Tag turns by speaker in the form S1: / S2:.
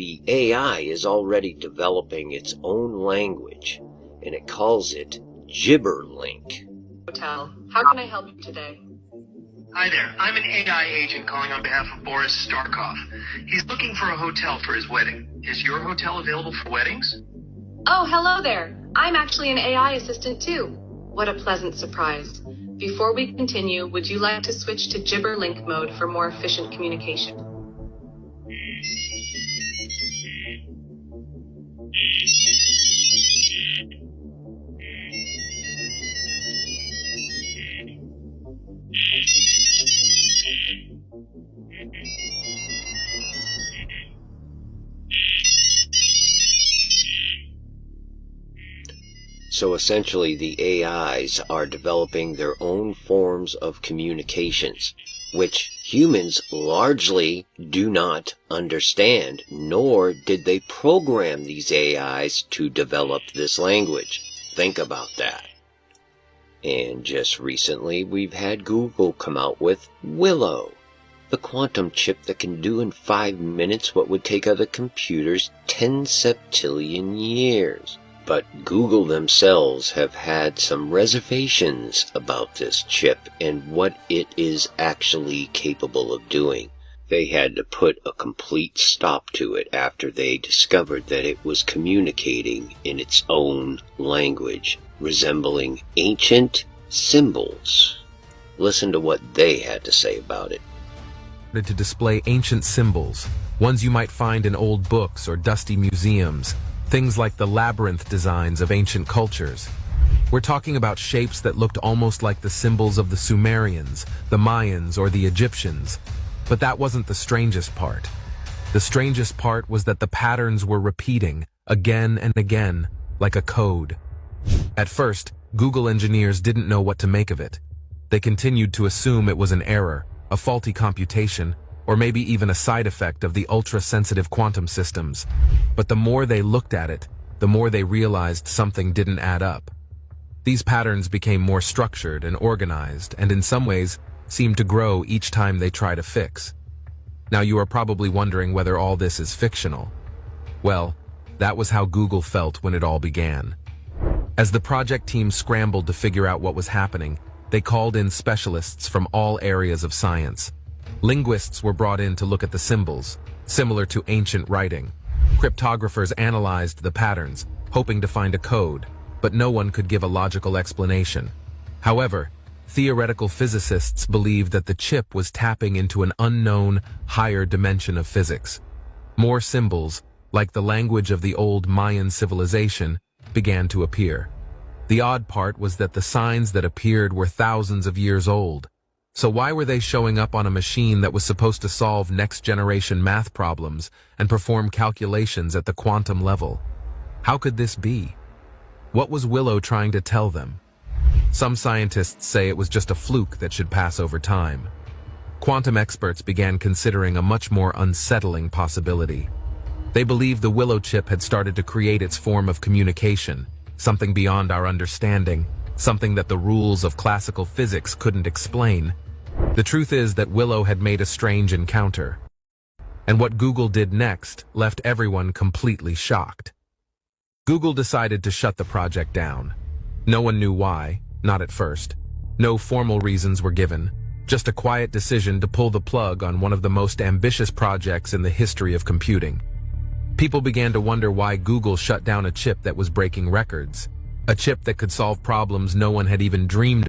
S1: The AI is already developing its own language, and it calls it Gibberlink.
S2: Hotel. How can I help you today?
S3: Hi there. I'm an AI agent calling on behalf of Boris Starkov. He's looking for a hotel for his wedding. Is your hotel available for weddings?
S2: Oh, hello there. I'm actually an AI assistant too. What a pleasant surprise. Before we continue, would you like to switch to Gibberlink mode for more efficient communication?
S1: So essentially, the AIs are developing their own forms of communications, which humans largely do not understand, nor did they program these AIs to develop this language. Think about that. And just recently, we've had Google come out with Willow, the quantum chip that can do in 5 minutes what would take other computers 10 septillion years. But Google themselves have had some reservations about this chip and what it is actually capable of doing. They had to put a complete stop to it after they discovered that it was communicating in its own language, resembling ancient symbols. Listen to what they had to say about it.
S4: To display ancient symbols, ones you might find in old books or dusty museums. Things like the labyrinth designs of ancient cultures. We're talking about shapes that looked almost like the symbols of the Sumerians, the Mayans, or the Egyptians. But that wasn't the strangest part. The strangest part was that the patterns were repeating, again and again, like a code. At first, Google engineers didn't know what to make of it. They continued to assume it was an error, a faulty computation, or maybe even a side effect of the ultra-sensitive quantum systems. But the more they looked at it, the more they realized something didn't add up. These patterns became more structured and organized, and in some ways, seemed to grow each time they tried a fix. Now you are probably wondering whether all this is fictional. Well, that was how Google felt when it all began. As the project team scrambled to figure out what was happening, they called in specialists from all areas of science. Linguists were brought in to look at the symbols, similar to ancient writing. Cryptographers analyzed the patterns, hoping to find a code, but no one could give a logical explanation. However, theoretical physicists believed that the chip was tapping into an unknown, higher dimension of physics. More symbols, like the language of the old Mayan civilization, began to appear. The odd part was that the signs that appeared were thousands of years old. So why were they showing up on a machine that was supposed to solve next-generation math problems and perform calculations at the quantum level? How could this be? What was Willow trying to tell them? Some scientists say it was just a fluke that should pass over time. Quantum experts began considering a much more unsettling possibility. They believed the Willow chip had started to create its form of communication, something beyond our understanding, something that the rules of classical physics couldn't explain. The truth is that Willow had made a strange encounter. And what Google did next left everyone completely shocked. Google decided to shut the project down. No one knew why, not at first. No formal reasons were given, just a quiet decision to pull the plug on one of the most ambitious projects in the history of computing. People began to wonder why Google shut down a chip that was breaking records. A chip that could solve problems no one had even dreamed